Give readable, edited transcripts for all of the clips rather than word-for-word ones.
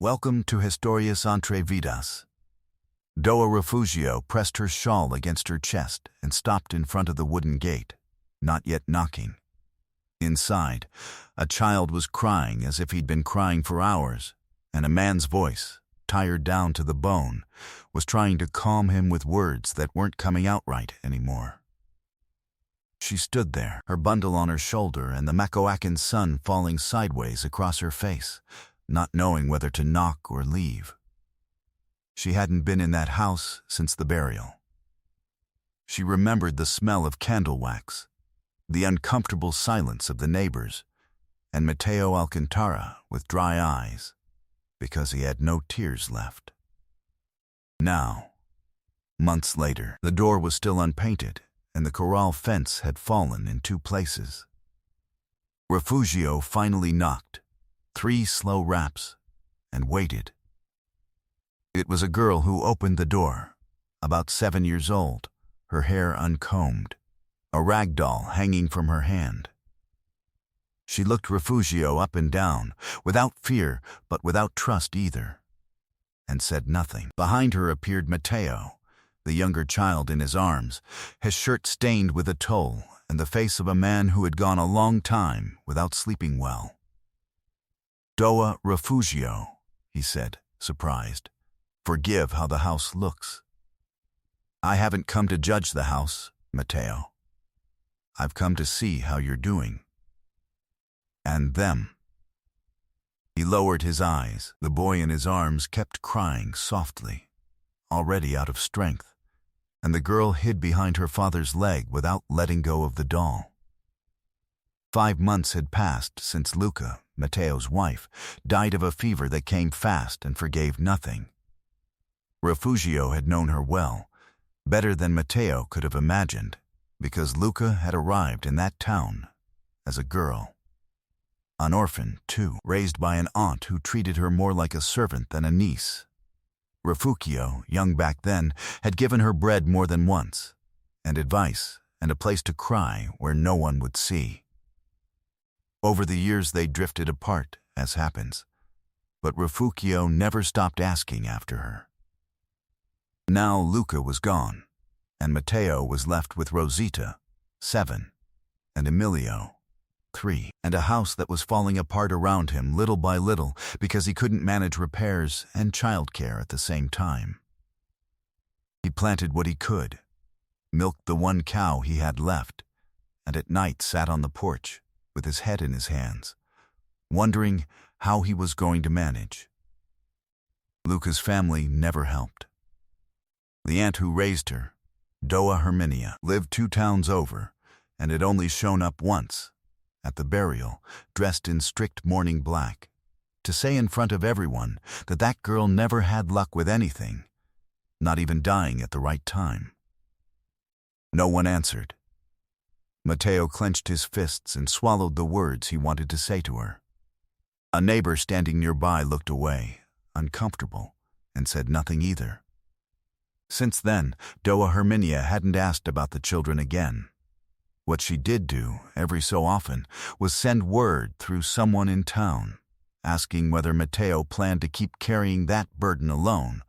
Welcome to Historias Entre Vidas. Doa Refugio pressed her shawl against her chest and stopped in front of the wooden gate, not yet knocking. Inside, a child was crying as if he'd been crying for hours, and a man's voice, tired down to the bone, was trying to calm him with words that weren't coming out right anymore. She stood there, her bundle on her shoulder and the Makoakan sun falling sideways across her face, not knowing whether to knock or leave. She hadn't been in that house since the burial. She remembered the smell of candle wax, the uncomfortable silence of the neighbors, and Mateo Alcantara with dry eyes, because he had no tears left. Now, months later, the door was still unpainted, and the corral fence had fallen in 2 places. Refugio finally knocked, 3 slow raps, and waited. It was a girl who opened the door, about 7 years old, her hair uncombed, a rag doll hanging from her hand. She looked Refugio up and down, without fear but without trust either, and said nothing. Behind her appeared Mateo, the younger child in his arms, his shirt stained with a toll and the face of a man who had gone a long time without sleeping well. "Doa Refugio," he said, surprised. "Forgive how the house looks." "I haven't come to judge the house, Mateo. I've come to see how you're doing. And them." He lowered his eyes. The boy in his arms kept crying softly, already out of strength, and the girl hid behind her father's leg without letting go of the doll. 5 months had passed since Luca, Mateo's wife, died of a fever that came fast and forgave nothing. Refugio had known her well, better than Mateo could have imagined, because Luca had arrived in that town as a girl. An orphan, too, raised by an aunt who treated her more like a servant than a niece. Refugio, young back then, had given her bread more than once, and advice, and a place to cry where no one would see. Over the years they drifted apart, as happens, but Refugio never stopped asking after her. Now Luca was gone, and Mateo was left with Rosita, 7, and Emilio, 3, and a house that was falling apart around him little by little because he couldn't manage repairs and childcare at the same time. He planted what he could, milked the 1 cow he had left, and at night sat on the porch, with his head in his hands, wondering how he was going to manage. Luca's family never helped. The aunt who raised her, Doa Herminia, lived 2 towns over, and had only shown up once, at the burial, dressed in strict mourning black, to say in front of everyone that that girl never had luck with anything, not even dying at the right time. No one answered. Mateo clenched his fists and swallowed the words he wanted to say to her. A neighbor standing nearby looked away, uncomfortable, and said nothing either. Since then, Doa Herminia hadn't asked about the children again. What she did do, every so often, was send word through someone in town, asking whether Mateo planned to keep carrying that burden alone,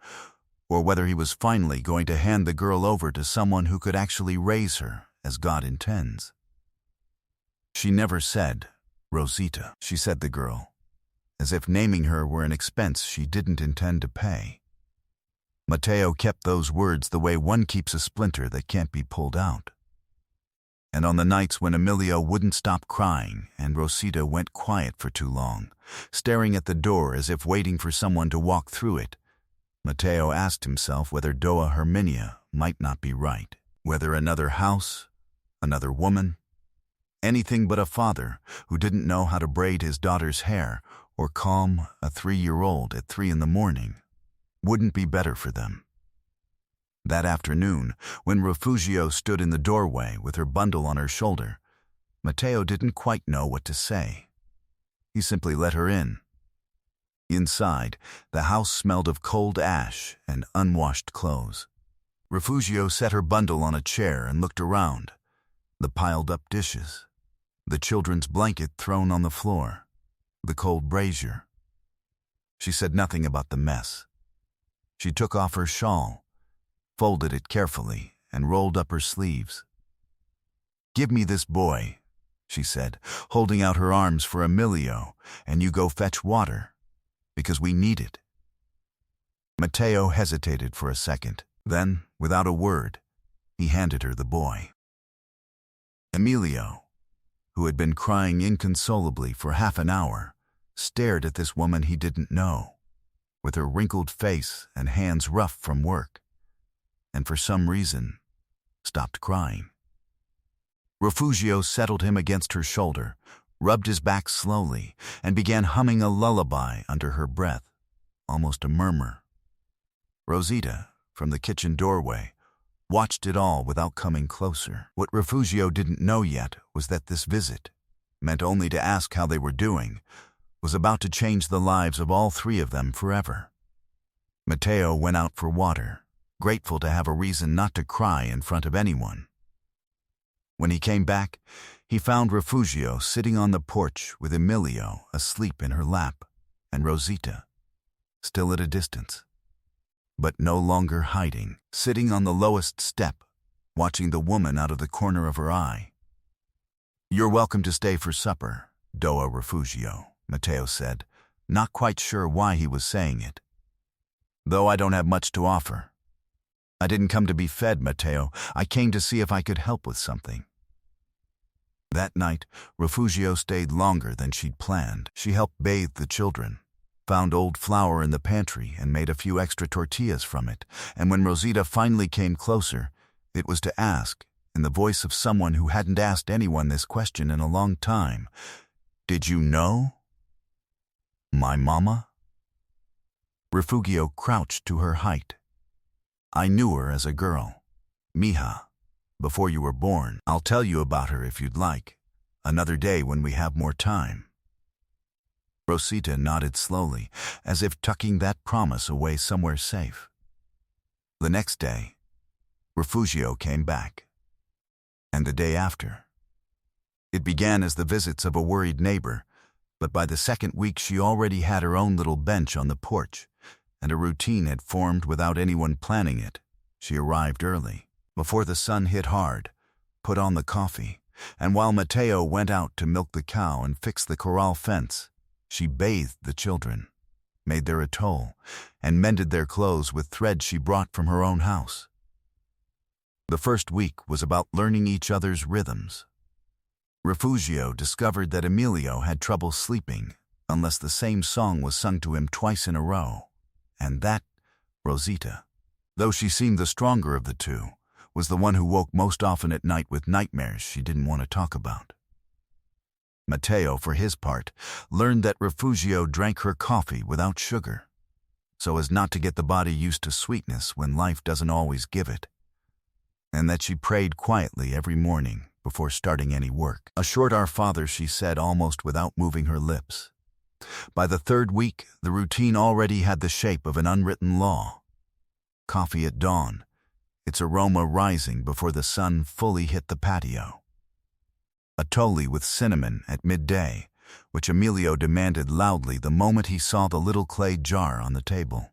or whether he was finally going to hand the girl over to someone who could actually raise her as God intends. She never said, "Rosita," she said the girl, as if naming her were an expense she didn't intend to pay. Mateo kept those words the way one keeps a splinter that can't be pulled out. And on the nights when Emilio wouldn't stop crying and Rosita went quiet for too long, staring at the door as if waiting for someone to walk through it, Mateo asked himself whether Doa Herminia might not be right, whether another house, another woman, anything but a father who didn't know how to braid his daughter's hair or calm a 3-year-old at 3 in the morning, wouldn't be better for them. That afternoon, when Refugio stood in the doorway with her bundle on her shoulder, Mateo didn't quite know what to say. He simply let her in. Inside, the house smelled of cold ash and unwashed clothes. Refugio set her bundle on a chair and looked around. The piled-up dishes, the children's blanket thrown on the floor, the cold brazier. She said nothing about the mess. She took off her shawl, folded it carefully, and rolled up her sleeves. "Give me this boy," she said, holding out her arms for Emilio, "and you go fetch water, because we need it." Matteo hesitated for a second. Then, without a word, he handed her the boy. Emilio, who had been crying inconsolably for half an hour, stared at this woman he didn't know, with her wrinkled face and hands rough from work, and for some reason stopped crying. Refugio settled him against her shoulder, rubbed his back slowly, and began humming a lullaby under her breath, almost a murmur. Rosita, from the kitchen doorway, watched it all without coming closer. What Refugio didn't know yet was that this visit, meant only to ask how they were doing, was about to change the lives of all three of them forever. Matteo went out for water, grateful to have a reason not to cry in front of anyone. When he came back, he found Refugio sitting on the porch with Emilio asleep in her lap, and Rosita, still at a distance, but no longer hiding, sitting on the lowest step, watching the woman out of the corner of her eye. "You're welcome to stay for supper, Doa Refugio," Matteo said, not quite sure why he was saying it. "Though I don't have much to offer. I didn't come to be fed, Matteo. I came to see if I could help with something." That night, Refugio stayed longer than she'd planned. She helped bathe the children, found old flour in the pantry and made a few extra tortillas from it, and when Rosita finally came closer, it was to ask, in the voice of someone who hadn't asked anyone this question in a long time, "Did you know my mama?" Refugio crouched to her height. "I knew her as a girl, Mija, before you were born. I'll tell you about her if you'd like, another day when we have more time." Rosita nodded slowly, as if tucking that promise away somewhere safe. The next day, Refugio came back. And the day after. It began as the visits of a worried neighbor, but by the second week she already had her own little bench on the porch, and a routine had formed without anyone planning it. She arrived early, before the sun hit hard, put on the coffee, and while Matteo went out to milk the cow and fix the corral fence, she bathed the children, made their atoll, and mended their clothes with thread she brought from her own house. The first week was about learning each other's rhythms. Refugio discovered that Emilio had trouble sleeping unless the same song was sung to him twice in a row, and that Rosita, though she seemed the stronger of the two, was the one who woke most often at night with nightmares she didn't want to talk about. Matteo, for his part, learned that Refugio drank her coffee without sugar, so as not to get the body used to sweetness when life doesn't always give it, and that she prayed quietly every morning before starting any work. A short Our Father she said almost without moving her lips. By the third week, the routine already had the shape of an unwritten law. Coffee at dawn, its aroma rising before the sun fully hit the patio. Atoli with cinnamon at midday, which Emilio demanded loudly the moment he saw the little clay jar on the table.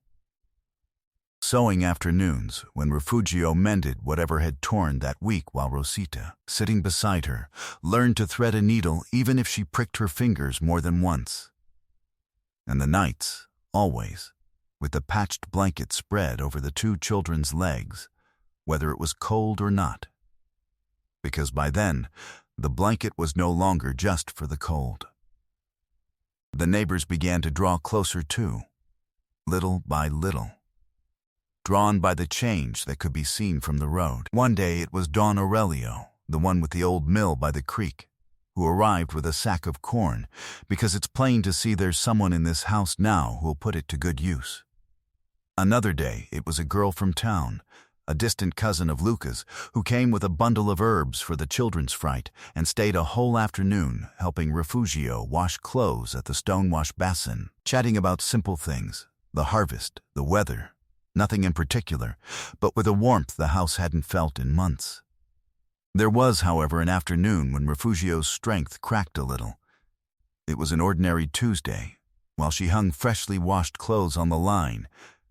Sewing afternoons, when Refugio mended whatever had torn that week while Rosita, sitting beside her, learned to thread a needle even if she pricked her fingers more than once. And the nights, always, with the patched blanket spread over the two children's legs, whether it was cold or not. Because by then, the blanket was no longer just for the cold. The neighbors began to draw closer too, little by little, drawn by the change that could be seen from the road. One day it was Don Aurelio, the one with the old mill by the creek, who arrived with a sack of corn, because it's plain to see there's someone in this house now who'll put it to good use. Another day it was a girl from town, a distant cousin of Luca's, who came with a bundle of herbs for the children's fright and stayed a whole afternoon helping Refugio wash clothes at the stonewash basin, chatting about simple things, the harvest, the weather, nothing in particular, but with a warmth the house hadn't felt in months. There was, however, an afternoon when Refugio's strength cracked a little. It was an ordinary Tuesday, while she hung freshly washed clothes on the line,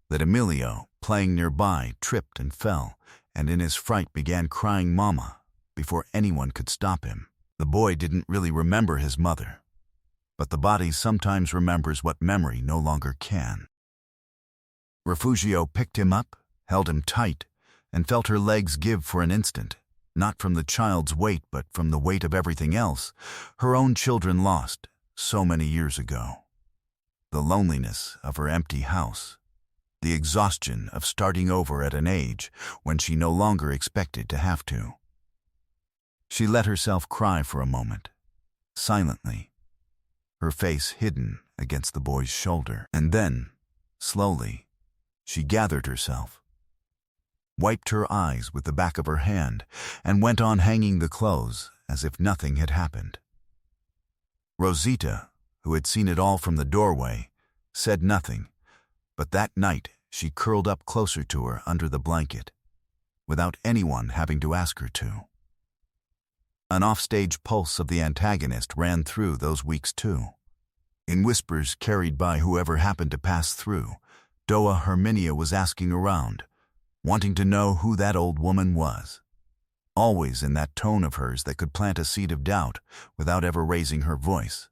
that Emilio, playing nearby, tripped and fell, and in his fright began crying "Mama" before anyone could stop him. The boy didn't really remember his mother, but the body sometimes remembers what memory no longer can. Refugio picked him up, held him tight, and felt her legs give for an instant, not from the child's weight but from the weight of everything else her own children lost so many years ago. The loneliness of her empty house, the exhaustion of starting over at an age when she no longer expected to have to. She let herself cry for a moment, silently, her face hidden against the boy's shoulder, and then, slowly, she gathered herself, wiped her eyes with the back of her hand, and went on hanging the clothes as if nothing had happened. Rosita, who had seen it all from the doorway, said nothing, but that night she curled up closer to her under the blanket, without anyone having to ask her to. An offstage pulse of the antagonist ran through those weeks too. In whispers carried by whoever happened to pass through, Doa Herminia was asking around, wanting to know who that old woman was, always in that tone of hers that could plant a seed of doubt without ever raising her voice.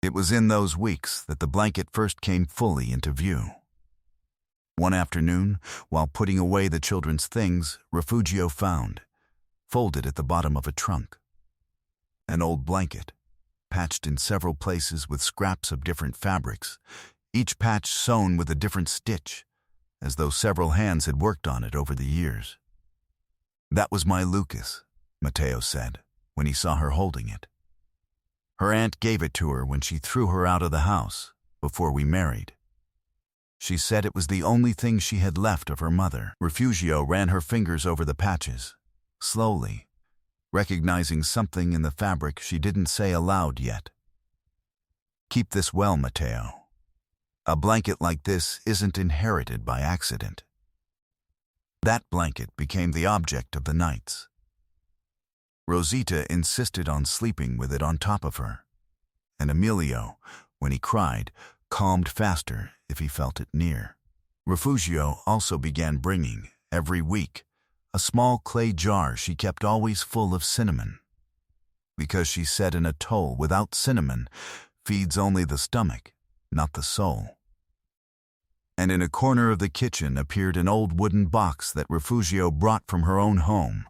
It was in those weeks that the blanket first came fully into view. One afternoon, while putting away the children's things, Refugio found, folded at the bottom of a trunk, an old blanket, patched in several places with scraps of different fabrics, each patch sewn with a different stitch, as though several hands had worked on it over the years. "That was my Lucas," Mateo said, when he saw her holding it. "Her aunt gave it to her when she threw her out of the house, before we married. She said it was the only thing she had left of her mother." Refugio ran her fingers over the patches, slowly, recognizing something in the fabric she didn't say aloud yet. "Keep this well, Mateo. A blanket like this isn't inherited by accident." That blanket became the object of the nights. Rosita insisted on sleeping with it on top of her, and Emilio, when he cried, calmed faster if he felt it near. Refugio also began bringing, every week, a small clay jar she kept always full of cinnamon, because she said an atoll without cinnamon feeds only the stomach, not the soul. And in a corner of the kitchen appeared an old wooden box that Refugio brought from her own home,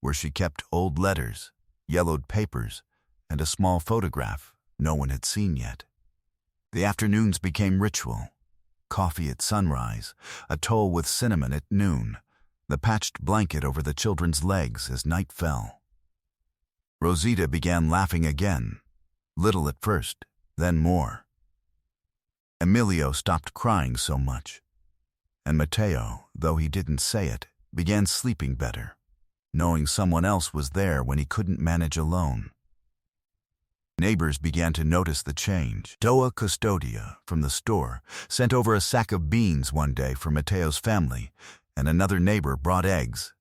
where she kept old letters, yellowed papers, and a small photograph no one had seen yet. The afternoons became ritual: coffee at sunrise, atoll with cinnamon at noon, the patched blanket over the children's legs as night fell. Rosita began laughing again, little at first, then more. Emilio stopped crying so much, and Mateo, though he didn't say it, began sleeping better, knowing someone else was there when he couldn't manage alone. Neighbors began to notice the change. Doa Custodia, from the store, sent over a sack of beans one day for Mateo's family, and another neighbor brought eggs,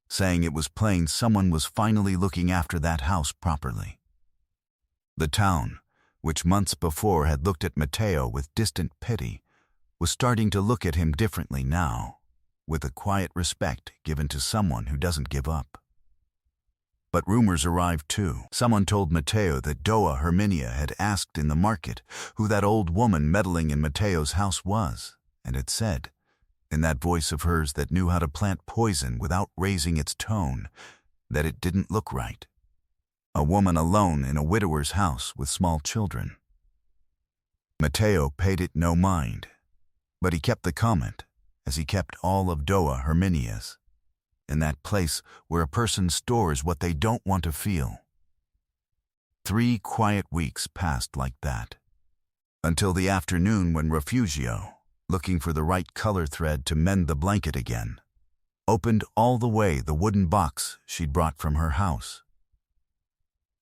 saying it was plain someone was finally looking after that house properly. The town, which months before had looked at Mateo with distant pity, was starting to look at him differently now, with a quiet respect given to someone who doesn't give up. But rumors arrived too. Someone told Mateo that Doa Herminia had asked in the market who that old woman meddling in Mateo's house was, and had said, in that voice of hers that knew how to plant poison without raising its tone, that it didn't look right. A woman alone in a widower's house with small children. Mateo paid it no mind, but he kept the comment, as he kept all of Doa Herminia's, in that place where a person stores what they don't want to feel. 3 quiet weeks passed like that, until the afternoon when Refugio, looking for the right color thread to mend the blanket again, opened all the way the wooden box she'd brought from her house.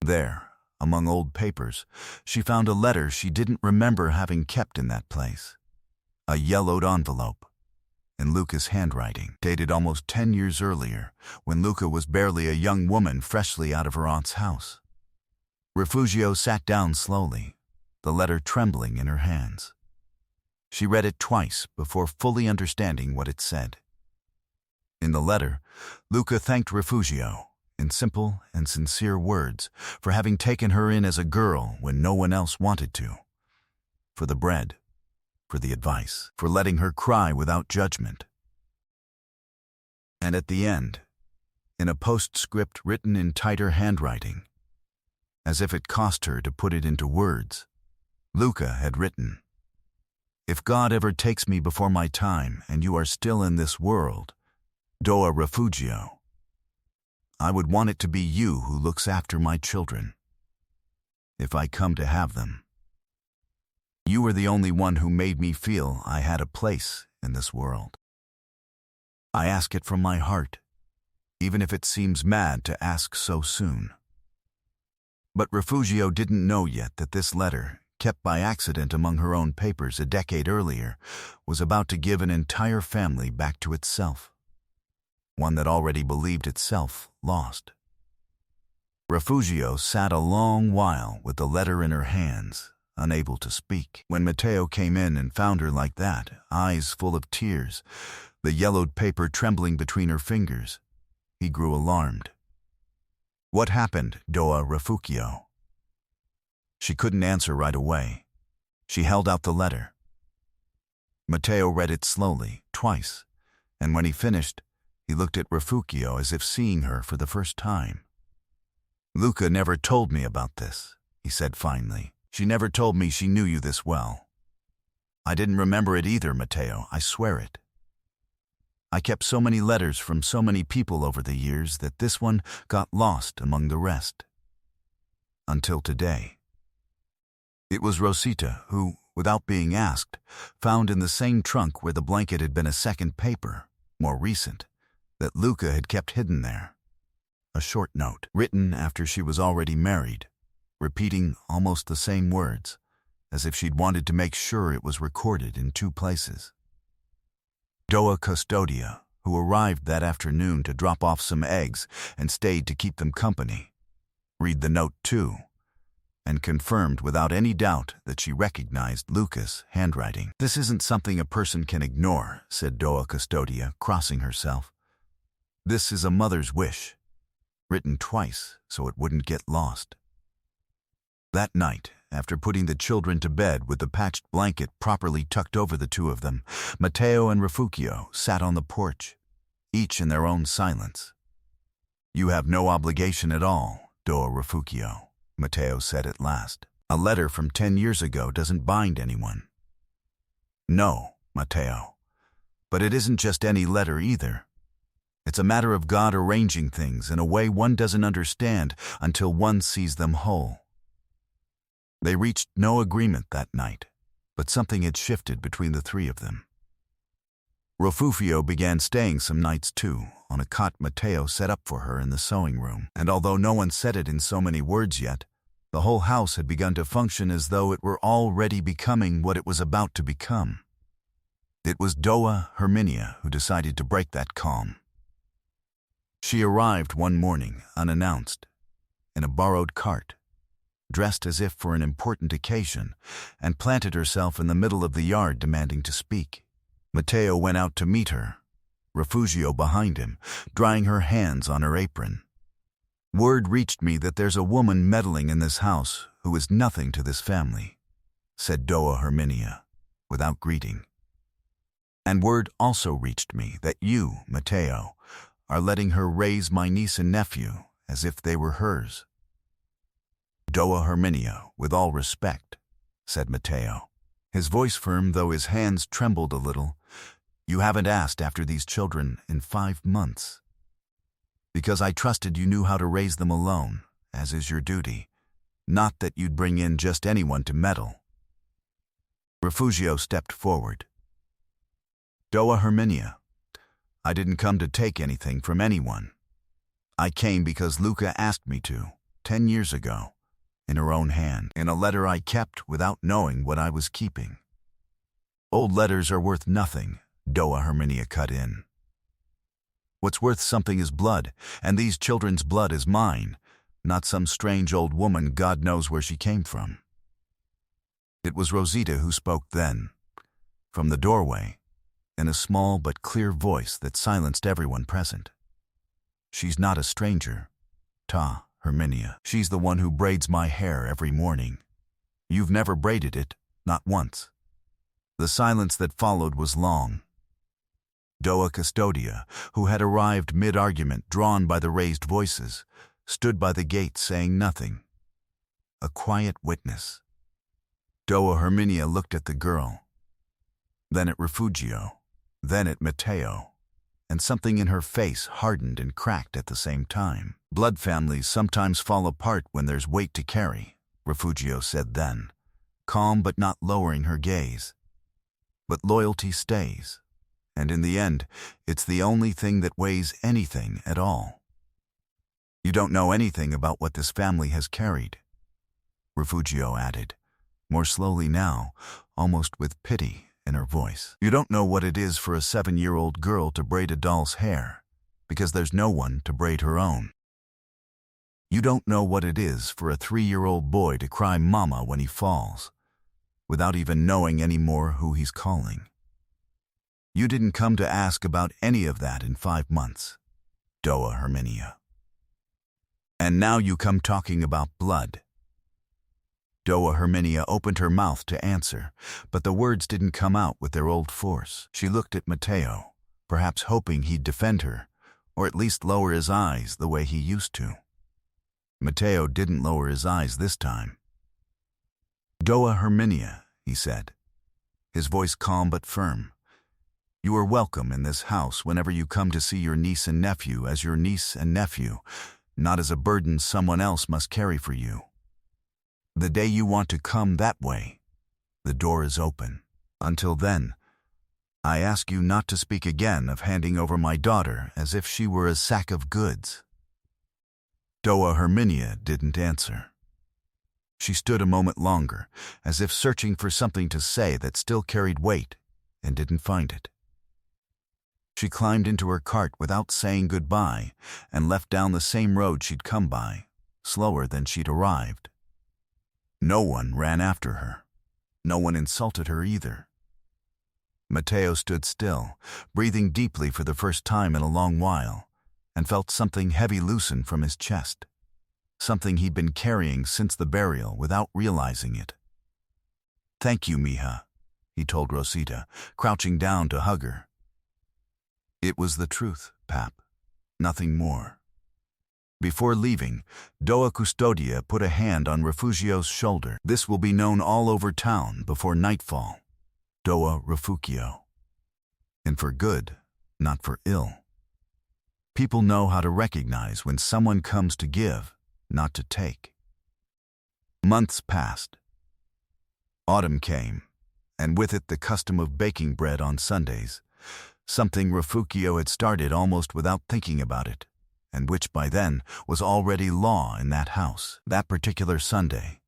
There, among old papers, she found a letter she didn't remember having kept in that place. A yellowed envelope, in Luca's handwriting, dated almost 10 years earlier, when Luca was barely a young woman freshly out of her aunt's house. Refugio sat down slowly, the letter trembling in her hands. She read it twice before fully understanding what it said. In the letter, Luca thanked Refugio, in simple and sincere words, for having taken her in as a girl when no one else wanted to. For the bread, for the advice, for letting her cry without judgment. And at the end, in a postscript written in tighter handwriting, as if it cost her to put it into words, Luca had written, "If God ever takes me before my time and you are still in this world, do a refugio. I would want it to be you who looks after my children, if I come to have them. You were the only one who made me feel I had a place in this world. I ask it from my heart, even if it seems mad to ask so soon." But Refugio didn't know yet that this letter, kept by accident among her own papers a decade earlier, was about to give an entire family back to itself, one that already believed itself lost. Refugio sat a long while with the letter in her hands, unable to speak. When Matteo came in and found her like that, eyes full of tears, the yellowed paper trembling between her fingers, he grew alarmed. "What happened, Doa Refugio?" She couldn't answer right away. She held out the letter. Matteo read it slowly, twice, and when he finished, he looked at Refugio as if seeing her for the first time. "Luca never told me about this," he said finally. "She never told me she knew you this well. I didn't remember it either, Matteo, I swear it. I kept so many letters from so many people over the years that this one got lost among the rest. Until today. It was Rosita who, without being asked, found in the same trunk where the blanket had been a second paper, more recent, that Luca had kept hidden there. A short note, written after she was already married, repeating almost the same words, as if she'd wanted to make sure it was recorded in two places. Doa Custodia, who arrived that afternoon to drop off some eggs and stayed to keep them company, read the note too, and confirmed without any doubt that she recognized Luca's handwriting. "This isn't something a person can ignore," said Doa Custodia, crossing herself. "This is a mother's wish, written twice so it wouldn't get lost." That night, after putting the children to bed with the patched blanket properly tucked over the two of them, Matteo and Refugio sat on the porch, each in their own silence. "You have no obligation at all, Doa Refugio," Matteo said at last. "A letter from 10 years ago doesn't bind anyone." "No, Matteo, but it isn't just any letter either. It's a matter of God arranging things in a way one doesn't understand until one sees them whole." They reached no agreement that night, but something had shifted between the three of them. Refugio began staying some nights too, on a cot Matteo set up for her in the sewing room, and although no one said it in so many words yet, the whole house had begun to function as though it were already becoming what it was about to become. It was Doa Herminia who decided to break that calm. She arrived one morning, unannounced, in a borrowed cart, dressed as if for an important occasion, and planted herself in the middle of the yard demanding to speak. Matteo went out to meet her, Refugio behind him, drying her hands on her apron. "Word reached me that there's a woman meddling in this house who is nothing to this family," said Doa Herminia, without greeting. "And word also reached me that you, Matteo, are letting her raise my niece and nephew as if they were hers." "Doa Herminia, with all respect," said Matteo, his voice firm though his hands trembled a little, "you haven't asked after these children in 5 months. Because I trusted you knew how to raise them alone, as is your duty, not that you'd bring in just anyone to meddle." Refugio stepped forward. "Doa Herminia, I didn't come to take anything from anyone. I came because Luca asked me to, 10 years ago. In her own hand, in a letter I kept without knowing what I was keeping." "Old letters are worth nothing," Doa Herminia cut in. "What's worth something is blood, and these children's blood is mine, not some strange old woman God knows where she came from." It was Rosita who spoke then, from the doorway, in a small but clear voice that silenced everyone present. "She's not a stranger, Ta, Herminia. She's the one who braids my hair every morning. You've never braided it, not once." The silence that followed was long. Doa Custodia, who had arrived mid-argument drawn by the raised voices, stood by the gate saying nothing. A quiet witness. Doa Herminia looked at the girl, then at Refugio, then at Matteo, and something in her face hardened and cracked at the same time. "Blood families sometimes fall apart when there's weight to carry," Refugio said then, calm but not lowering her gaze. "But loyalty stays, and in the end, it's the only thing that weighs anything at all. You don't know anything about what this family has carried," Refugio added, more slowly now, almost with pity in her voice. "You don't know what it is for a 7-year-old girl to braid a doll's hair, because there's no one to braid her own. You don't know what it is for a 3-year-old boy to cry mama when he falls, without even knowing any more who he's calling. You didn't come to ask about any of that in 5 months, Doa Herminia. And now you come talking about blood." Doa Herminia opened her mouth to answer, but the words didn't come out with their old force. She looked at Matteo, perhaps hoping he'd defend her, or at least lower his eyes the way he used to. Matteo didn't lower his eyes this time. "Doa Herminia," he said, his voice calm but firm, "you are welcome in this house whenever you come to see your niece and nephew as your niece and nephew, not as a burden someone else must carry for you. The day you want to come that way, the door is open. Until then, I ask you not to speak again of handing over my daughter as if she were a sack of goods." Doa Herminia didn't answer. She stood a moment longer, as if searching for something to say that still carried weight, and didn't find it. She climbed into her cart without saying goodbye and left down the same road she'd come by, slower than she'd arrived. No one ran after her. No one insulted her either. Matteo stood still, breathing deeply for the first time in a long while, and felt something heavy loosen from his chest, something he'd been carrying since the burial without realizing it. "Thank you, mija," he told Rosita, crouching down to hug her. It was the truth, Pap, nothing more. Before leaving, Doa Custodia put a hand on Refugio's shoulder. "This will be known all over town before nightfall. Doa Refugio. And for good, not for ill. People know how to recognize when someone comes to give, not to take." Months passed. Autumn came, and with it the custom of baking bread on Sundays, something Refugio had started almost without thinking about it, and which by then was already law in that house. That particular Sunday,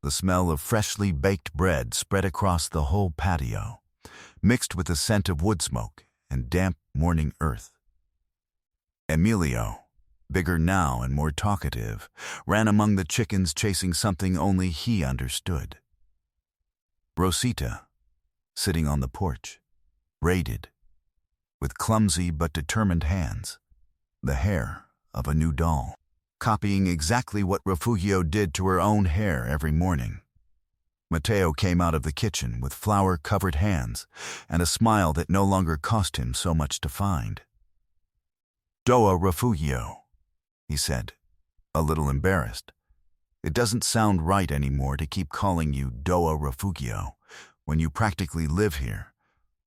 the smell of freshly baked bread spread across the whole patio, mixed with the scent of wood smoke and damp morning earth. Emilio, bigger now and more talkative, ran among the chickens chasing something only he understood. Rosita, sitting on the porch, braided, with clumsy but determined hands, the hair of a new doll, copying exactly what Refugio did to her own hair every morning. Matteo came out of the kitchen with flour-covered hands and a smile that no longer cost him so much to find. "Doa Refugio," he said, a little embarrassed. "It doesn't sound right anymore to keep calling you Doa Refugio when you practically live here,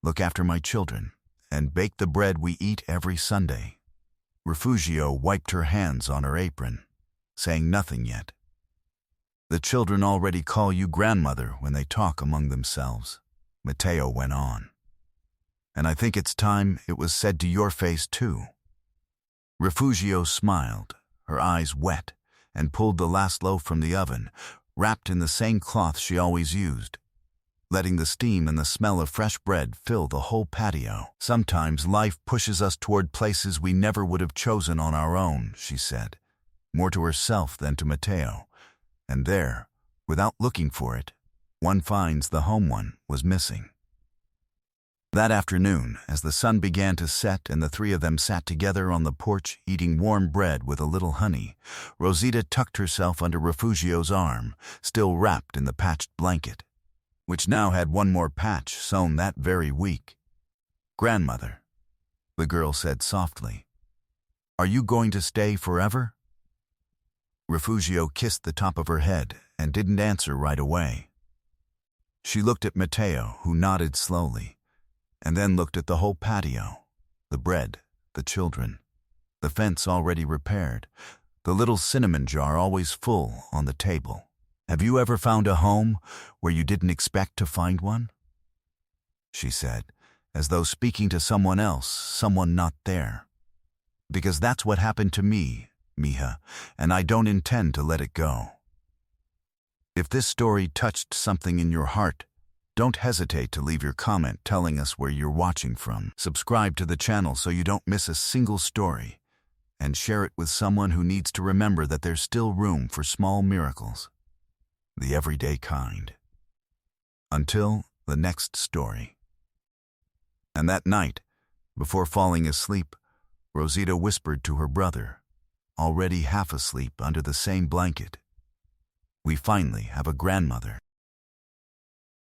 look after my children, and bake the bread we eat every Sunday." Refugio wiped her hands on her apron, saying nothing yet. "The children already call you grandmother when they talk among themselves," Matteo went on. "And I think it's time it was said to your face too." Refugio smiled, her eyes wet, and pulled the last loaf from the oven, wrapped in the same cloth she always used, letting the steam and the smell of fresh bread fill the whole patio. "Sometimes life pushes us toward places we never would have chosen on our own," she said, more to herself than to Matteo. And there, without looking for it, one finds the home one was missing. That afternoon, as the sun began to set and the three of them sat together on the porch eating warm bread with a little honey, Rosita tucked herself under Refugio's arm, still wrapped in the patched blanket, which now had one more patch sewn that very week. "Grandmother," the girl said softly, "are you going to stay forever?" Refugio kissed the top of her head and didn't answer right away. She looked at Matteo, who nodded slowly, and then looked at the whole patio, the bread, the children, the fence already repaired, the little cinnamon jar always full on the table. "Have you ever found a home where you didn't expect to find one?" she said, as though speaking to someone else, someone not there. "Because that's what happened to me, Mija, and I don't intend to let it go." If this story touched something in your heart, don't hesitate to leave your comment telling us where you're watching from. Subscribe to the channel so you don't miss a single story, and share it with someone who needs to remember that there's still room for small miracles, the everyday kind. Until the next story. And that night, before falling asleep, Rosita whispered to her brother, already half asleep under the same blanket, "We finally have a grandmother."